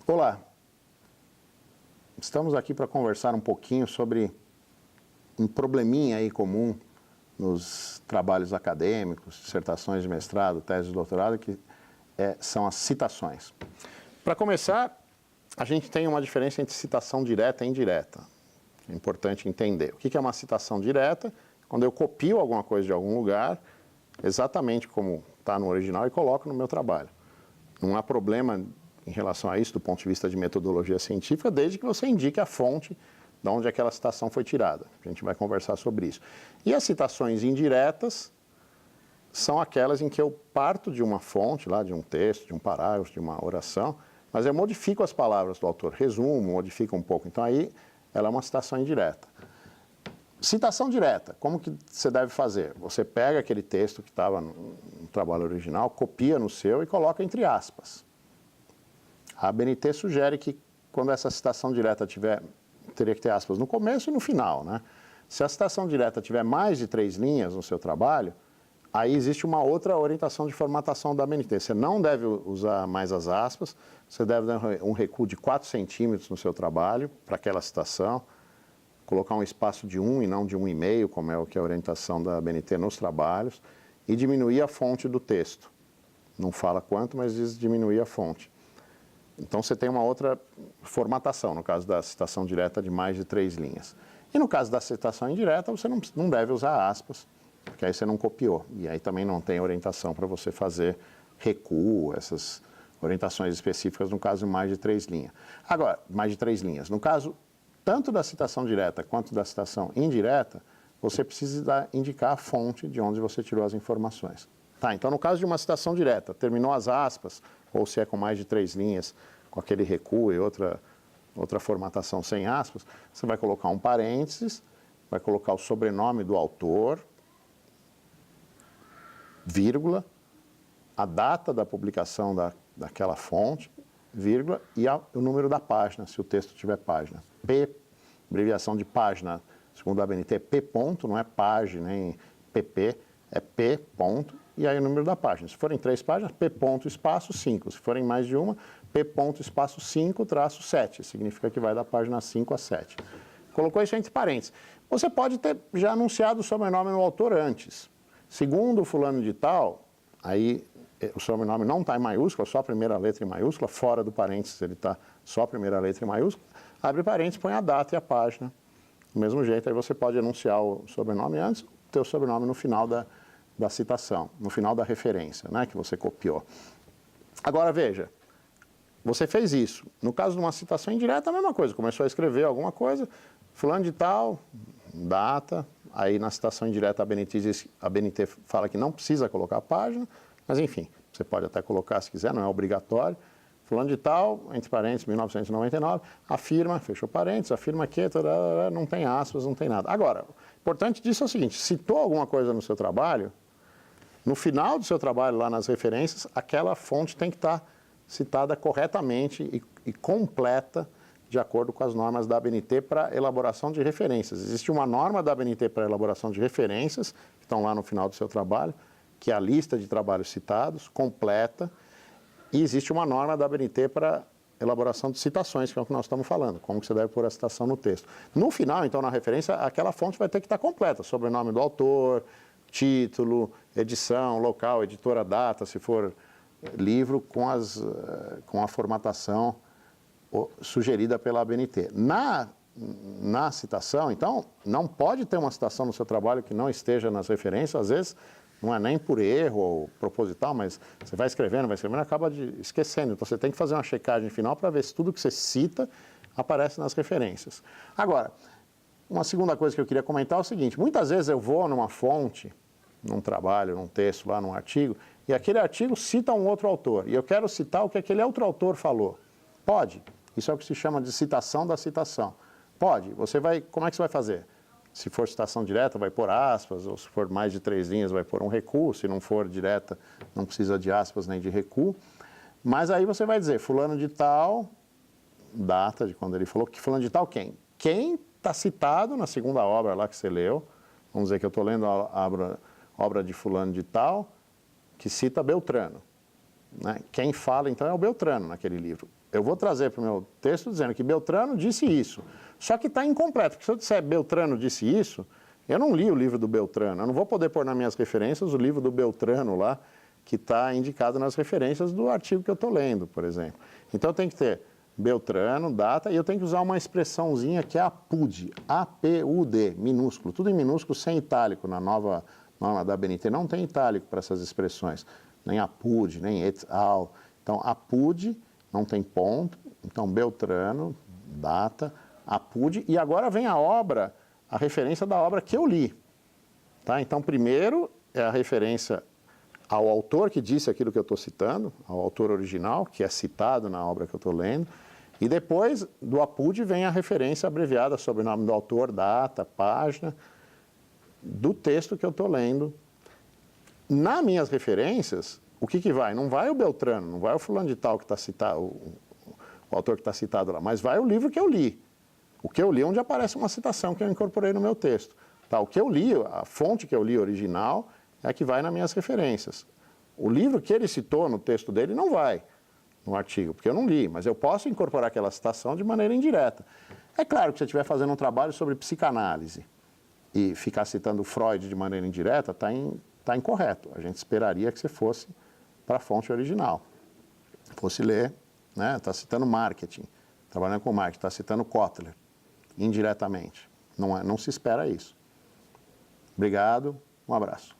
Olá, estamos aqui para conversar um pouquinho sobre um probleminha aí comum nos trabalhos acadêmicos, dissertações de mestrado, tese de doutorado, que são as citações. Para começar, a gente tem uma diferença entre citação direta e indireta. É importante entender. O que é uma citação direta? Quando eu copio alguma coisa de algum lugar, exatamente como está no original, e coloco no meu trabalho. Não há problema em relação a isso, do ponto de vista de metodologia científica, desde que você indique a fonte de onde aquela citação foi tirada. A gente vai conversar sobre isso. E as citações indiretas são aquelas em que eu parto de uma fonte, lá de um texto, de um parágrafo, de uma oração, mas eu modifico as palavras do autor, resumo, modifico um pouco. Então aí ela é uma citação indireta. Citação direta, como que você deve fazer? Você pega aquele texto que estava no trabalho original, copia no seu e coloca entre aspas. A ABNT sugere que quando essa citação direta teria que ter aspas no começo e no final, né? Se a citação direta tiver mais de 3 linhas no seu trabalho, aí existe uma outra orientação de formatação da ABNT. Você não deve usar mais as aspas, você deve dar um recuo de 4 centímetros no seu trabalho para aquela citação, colocar um espaço de 1 e não de 1,5, como é o que é a orientação da ABNT nos trabalhos, e diminuir a fonte do texto. Não fala quanto, mas diz diminuir a fonte. Então você tem uma outra formatação, no caso da citação direta de mais de 3 linhas. E no caso da citação indireta, você não deve usar aspas, porque aí você não copiou. E aí também não tem orientação para você fazer recuo, essas orientações específicas no caso de mais de 3 linhas. Agora, mais de 3 linhas. No caso, tanto da citação direta quanto da citação indireta, você precisa indicar a fonte de onde você tirou as informações. Tá, então no caso de uma citação direta, terminou as aspas, ou se é com mais de 3 linhas, com aquele recuo e outra formatação sem aspas, você vai colocar um parênteses, vai colocar o sobrenome do autor, vírgula, a data da publicação daquela fonte, vírgula, e o número da página, se o texto tiver página. P, abreviação de página, segundo a ABNT, é P ponto, não é página, nem PP, é P ponto, e aí o número da página. Se forem 3 páginas, P ponto espaço 5. Se forem mais de uma, P ponto espaço 5 traço 7. Significa que vai da página 5 a 7. Colocou isso entre parênteses. Você pode ter já anunciado o sobrenome do autor antes. Segundo o fulano de tal, aí o sobrenome não está em maiúscula, só a primeira letra em maiúscula, fora do parênteses ele está só a primeira letra em maiúscula, abre parênteses, põe a data e a página. Do mesmo jeito, aí você pode anunciar o sobrenome antes, ter o sobrenome no final da citação, no final da referência, né, que você copiou. Agora, veja, você fez isso. No caso de uma citação indireta, a mesma coisa. Começou a escrever alguma coisa, fulano de tal, data, aí na citação indireta a ABNT fala que não precisa colocar a página, mas enfim, você pode até colocar se quiser, não é obrigatório. Fulano de tal, entre parênteses, 1999, afirma, fechou parênteses, afirma que, não tem aspas, não tem nada. Agora, o importante disso é o seguinte, citou alguma coisa no seu trabalho, no final do seu trabalho, lá nas referências, aquela fonte tem que estar citada corretamente e completa, de acordo com as normas da ABNT para elaboração de referências. Existe uma norma da ABNT para elaboração de referências, que estão lá no final do seu trabalho, que é a lista de trabalhos citados, completa, e existe uma norma da ABNT para elaboração de citações, que é o que nós estamos falando, como que você deve pôr a citação no texto. No final, então, na referência, aquela fonte vai ter que estar completa, sobrenome do autor, título, edição, local, editora, data, se for livro, com a formatação sugerida pela ABNT. Na citação, então, não pode ter uma citação no seu trabalho que não esteja nas referências, às vezes não é nem por erro ou proposital, mas você vai escrevendo e acaba esquecendo. Então, você tem que fazer uma checagem final para ver se tudo que você cita aparece nas referências. Agora, uma segunda coisa que eu queria comentar é o seguinte, muitas vezes eu vou numa fonte, num trabalho, num texto, lá num artigo, e aquele artigo cita um outro autor, e eu quero citar o que aquele outro autor falou. Pode. Isso é o que se chama de citação da citação. Pode. Como é que você vai fazer? Se for citação direta, vai pôr aspas, ou se for mais de 3 linhas, vai pôr um recuo. Se não for direta, não precisa de aspas nem de recuo. Mas aí você vai dizer, fulano de tal, data de quando ele falou, que fulano de tal quem? Quem está citado na segunda obra lá que você leu, vamos dizer que eu estou lendo a obra de fulano de tal, que cita Beltrano. né? Quem fala, então, é o Beltrano naquele livro. Eu vou trazer para o meu texto dizendo que Beltrano disse isso. Só que está incompleto, porque se eu disser Beltrano disse isso, eu não li o livro do Beltrano. Eu não vou poder pôr nas minhas referências o livro do Beltrano lá, que está indicado nas referências do artigo que eu estou lendo, por exemplo. Então, eu tenho que ter Beltrano, data, e eu tenho que usar uma expressãozinha que é APUD, A-P-U-D, minúsculo, tudo em minúsculo, sem itálico. Na nova norma da ABNT não tem itálico para essas expressões, nem APUD, nem et al. Então, APUD, não tem ponto, então Beltrano, data, APUD, e agora vem a obra, a referência da obra que eu li. Tá? Então, primeiro é a referência ao autor que disse aquilo que eu estou citando, ao autor original, que é citado na obra que eu estou lendo, e depois do APUD vem a referência abreviada sobre o nome do autor, data, página, do texto que eu estou lendo. Nas minhas referências, o que vai? Não vai o Beltrano, não vai o fulano de tal que está citado, o autor que está citado lá, mas vai o livro que eu li. O que eu li é onde aparece uma citação que eu incorporei no meu texto. Tá? O que eu li, a fonte que eu li original, é a que vai nas minhas referências. O livro que ele citou no texto dele não vai no artigo, porque eu não li, mas eu posso incorporar aquela citação de maneira indireta. É claro que se eu estiver fazendo um trabalho sobre psicanálise e ficar citando Freud de maneira indireta, está incorreto. A gente esperaria que você fosse para a fonte original. Fosse ler, né? Está citando marketing, trabalhando com marketing, está citando Kotler, indiretamente. Não se espera isso. Obrigado, um abraço.